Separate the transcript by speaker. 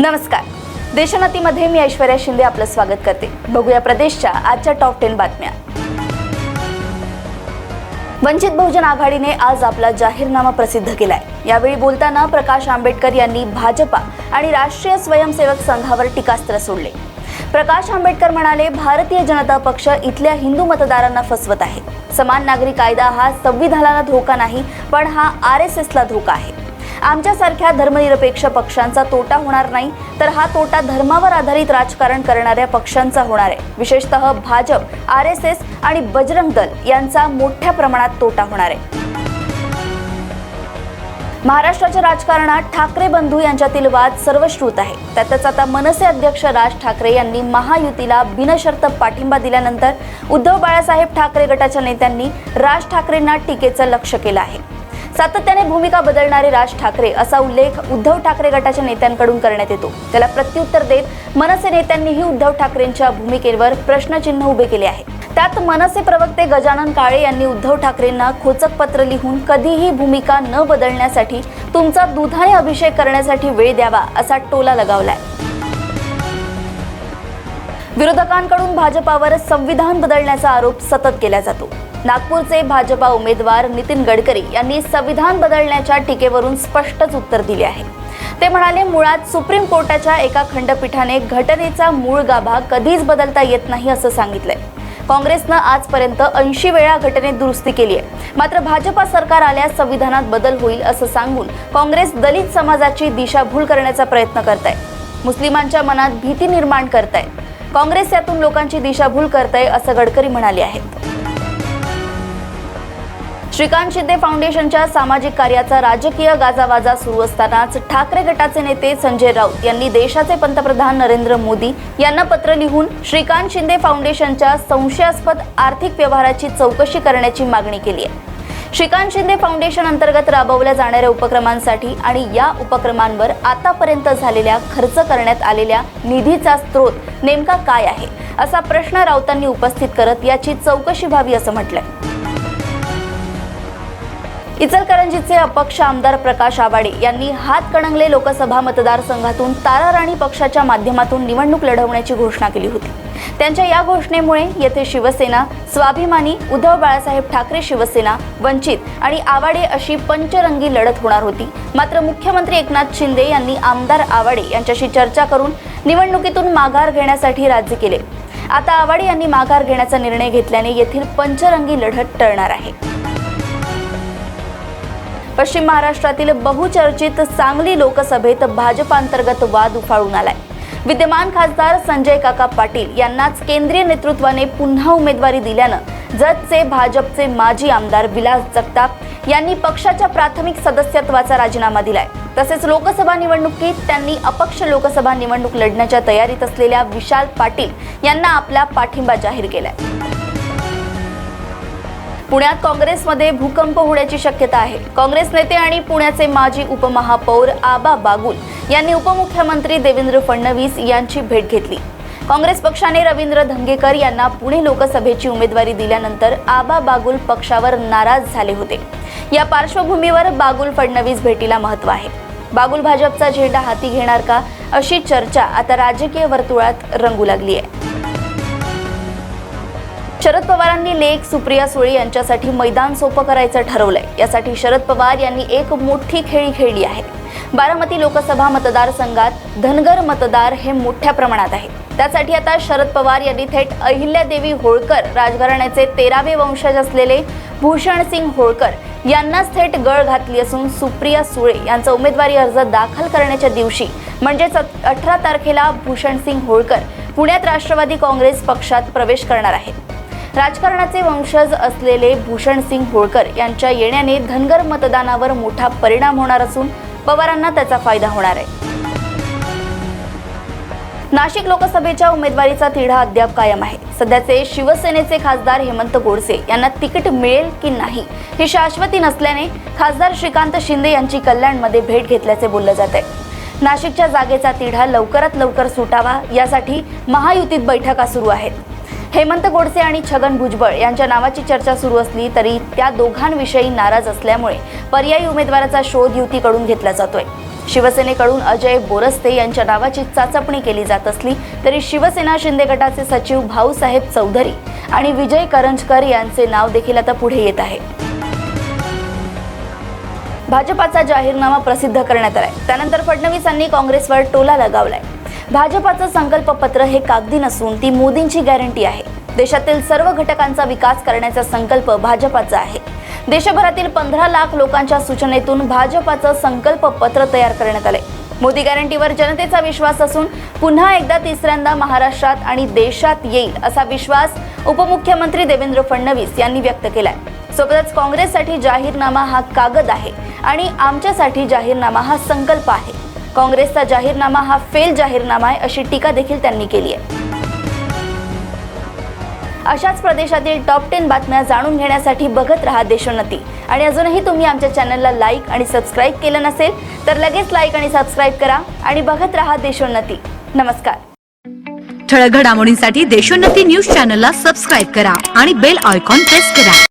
Speaker 1: नमस्कार. देशोन्नतीमध्ये मी ऐश्वर्या शिंदे आपलं स्वागत करते. बघूया प्रदेशच्या आजच्या टॉप 10 बातम्या. वंचित बहुजन आघाडीने आज आपला जाहीरनामा प्रसिद्ध केलाय. यावेळी बोलताना प्रकाश आंबेडकर यांनी भाजपा आणि राष्ट्रीय स्वयंसेवक संघावर टीकास्त्र सोडले. प्रकाश आंबेडकर म्हणाले, भारतीय जनता पक्ष इथल्या हिंदू मतदारांना फसवत आहे. समान नागरी कायदा हा संविधानाला धोका नाही, पण हा RSSला धोका आहे. आमच्यासारख्या धर्मनिरपेक्ष पक्षांचा तोटा होणार नाही, तर हा तोटा धर्मावर आधारित राजकारण करणाऱ्या पक्षांचा होणार आहे. विशेषतः भाजप, RSS आणि बजरंग दल यांचा मोठ्या प्रमाणात तोटा होणार आहे. महाराष्ट्राच्या राजकारणात ठाकरे बंधू यांच्यातील वाद सर्वश्रुत आहे. त्यातच आता मनसे अध्यक्ष राज ठाकरे यांनी महायुतीला बिनशर्त पाठिंबा दिल्यानंतर उद्धव बाळासाहेब ठाकरे गटाच्या नेत्यांनी राज ठाकरेंना टीकेचं लक्ष्य केलं आहे. सातत्याने भूमिका बदलणारे राज ठाकरे असा उल्लेख उद्धव ठाकरे गटाच्या नेत्यांकडून करण्यात येतो. त्याला प्रत्युत्तर देत मनसे नेत्यांनीही उद्धव ठाकरेंच्या भूमिकेवर प्रश्नचिन्ह उभे केले आहे. त्यात मनसे प्रवक्ते गजानन काळे यांनी उद्धव ठाकरेंना खोचक पत्र लिहून कधीही भूमिका न बदलण्यासाठी तुमचा दुधाने अभिषेक करण्यासाठी वेळ द्यावा असा टोला लगावलाय. विरोधकांकडून भाजपावर संविधान बदलण्याचा आरोप सतत केला जातो. नागपूरचे भाजपा उमेदवार नितीन गडकरी यांनी संविधान बदलण्याच्या टीकेवरून स्पष्टच उत्तर दिले आहे. ते म्हणाले, मुळात सुप्रीम कोर्टाच्या एका खंडपीठाने घटनेचा मूळ गाभा कधीच बदलता येत नाही असं सांगितलंय. काँग्रेसनं आजपर्यंत 80 वेळा घटनेत दुरुस्ती केली आहे. मात्र भाजपा सरकार आल्यास संविधानात बदल होईल असं सांगून काँग्रेस दलित समाजाची दिशाभूल करण्याचा प्रयत्न करताय. मुस्लिमांच्या मनात भीती निर्माण करताय. काँग्रेस यातून लोकांची दिशाभूल करताय असं गडकरी म्हणाले आहेत. श्रीकांत शिंदे फाउंडेशनच्या सामाजिक कार्याचा राजकीय गाजावाजा सुरू असतानाच ठाकरे गटाचे नेते संजय राऊत यांनी देशाचे पंतप्रधान नरेंद्र मोदी यांना पत्र लिहून श्रीकांत शिंदे फाउंडेशनच्या संशयास्पद आर्थिक व्यवहाराची चौकशी करण्याची मागणी केली आहे. श्रीकांत शिंदे फाउंडेशन अंतर्गत राबवल्या जाणाऱ्या उपक्रमांसाठी आणि या उपक्रमांवर आतापर्यंत झालेल्या खर्च करण्यात आलेल्या निधीचा स्रोत नेमका काय आहे असा प्रश्न राऊतांनी उपस्थित करत याची चौकशी व्हावी असं म्हटलंय. इचलकरंजीचे अपक्ष आमदार प्रकाश आवाडे यांनी हातकणंगले लोकसभा मतदारसंघातून तारा राणी पक्षाच्या माध्यमातून निवडणूक लढवण्याची घोषणा केली होती. त्यांच्या या घोषणेमुळे येथे शिवसेना, स्वाभिमानी, उद्धव बाळासाहेब ठाकरे शिवसेना, वंचित आणि आवाडे अशी पंचरंगी लढत होणार होती. मात्र मुख्यमंत्री एकनाथ शिंदे यांनी आमदार आवाडे यांच्याशी चर्चा करून निवडणुकीतून माघार घेण्यासाठी राजी केले. आता आवाडे यांनी माघार घेण्याचा निर्णय घेतल्याने येथील पंचरंगी लढत टळणार आहे. पश्चिम महाराष्ट्रातील बहुचर्चित सांगली लोकसभेत भाजपांतर्गत वाद उफाळून आलाय. विद्यमान खासदार संजय काका पाटील यांनाच केंद्रीय नेतृत्वाने पुन्हा उमेदवारी दिल्यानं जतचे भाजपचे माजी आमदार विलास जगताप यांनी पक्षाच्या प्राथमिक सदस्यत्वाचा राजीनामा दिलाय. तसेच लोकसभा निवडणुकीत त्यांनी अपक्ष लोकसभा निवडणूक लढण्याच्या तयारीत असलेल्या विशाल पाटील यांना आपला पाठिंबा जाहीर केलाय. पुण्यात काँग्रेसमध्ये भूकंप होण्याची शक्यता आहे. काँग्रेस नेते आणि पुण्याचे माजी उपमहापौर आबा बागुल यांनी उपमुख्यमंत्री देवेंद्र फडणवीस यांची भेट घेतली. काँग्रेस पक्षाने रवींद्र धंगेकर यांना पुणे लोकसभेची उमेदवारी दिल्यानंतर आबा बागुल पक्षावर नाराज झाले होते. या पार्श्वभूमीवर बागुल फडणवीस भेटीला महत्त्व आहे. बागुल भाजपचा झेंडा हाती घेणार का अशी चर्चा आता राजकीय वर्तुळात रंगू लागली आहे. शरद पवारांनी लेक सुप्रिया सुळे यांच्यासाठी मैदान सोपं करायचं ठरवलंय. यासाठी शरद पवार यांनी एक मोठी खेळी खेळली आहे. बारामती लोकसभा मतदारसंघात धनगर मतदार हे मोठ्या प्रमाणात आहे. त्यासाठी आता शरद पवार यांनी थेट अहिल्यादेवी होळकर राजघराण्याचे 13वे वंशज असलेले भूषणसिंग होळकर यांनाच थेट गळ घातली असून सुप्रिया सुळे यांचा उमेदवारी अर्ज दाखल करण्याच्या दिवशी म्हणजेच 18 तारखेला भूषणसिंग होळकर पुण्यात राष्ट्रवादी काँग्रेस पक्षात प्रवेश करणार आहेत. राजकारणाचे वंशज असलेले भूषणसिंग होळकर यांच्या येण्याने धनगर मतदानावर मोठा परिणाम होणार असून पवारांना त्याचा फायदा होणार आहे. नाशिक लोकसभेच्या उमेदवारीचा तिढा अद्याप कायम आहे. सध्याचे शिवसेनेचे खासदार हेमंत गोडसे यांना तिकीट मिळेल की नाही ही शाश्वती नसल्याने खासदार श्रीकांत शिंदे यांची कल्याणमध्ये भेट घेतल्याचे बोलले जात आहे. नाशिकच्या जागेचा तिढा लवकरात लवकर सुटावा यासाठी महायुतीत बैठका सुरू आहेत. हेमंत गोडसे आणि छगन भुजबळ यांच्या नावाची चर्चा सुरू असली तरी त्या दोघांविषयी नाराज असल्यामुळे पर्यायी उमेदवाराचा शोध युतीकडून घेतला जातोय. शिवसेनेकडून अजय बोरस्ते यांच्या नावाची चाचपणी केली जात असली तरी शिवसेना शिंदे गटाचे सचिव भाऊसाहेब चौधरी आणि विजय करंजकर यांचे नाव देखील आता पुढे येत आहे. भाजपाचा जाहीरनामा प्रसिद्ध करण्यात आलाय. त्यानंतर फडणवीसांनी काँग्रेसवर टोला लगावलाय. भाजपाचं संकल्पपत्र हे कागदी नसून ती मोदींची गॅरंटी आहे. देशातील सर्व घटकांचा विकास करण्याचा संकल्प भाजपाचा आहे. देशभरातील 15 लाख लोकांच्या सूचनेतून भाजपाचं संकल्पपत्र तयार करण्यात आले. मोदी गॅरंटीवर जनतेचा विश्वास असून पुन्हा एकदा तिसऱ्यांदा महाराष्ट्रात आणि देशात येईल असा विश्वास उपमुख्यमंत्री देवेंद्र फडणवीस यांनी व्यक्त केलाय. सोबतच काँग्रेससाठी जाहीरनामा हा कागद आहे आणि आमच्यासाठी जाहीरनामा हा संकल्प आहे. काँग्रेसचा जाहीरनामा हा फेल जाहीरनामा आहे अशी टीका देखील त्यांनी केली आहे. अशाच प्रदेशातील टॉप 10 बातम्या जाणून घेण्यासाठी बघत रहा देशोन्नती. आणि अजूनही तुम्ही आमच्या चॅनलला लाईक आणि सबस्क्राईब केलं नसेल तर लगेच लाईक आणि सबस्क्राईब करा आणि बघत रहा देशोन्नती. नमस्कार.
Speaker 2: ठळक घडामोडींसाठी देशोन्नती न्यूज चॅनलला सबस्क्राईब करा आणि बेल आयकॉन प्रेस करा.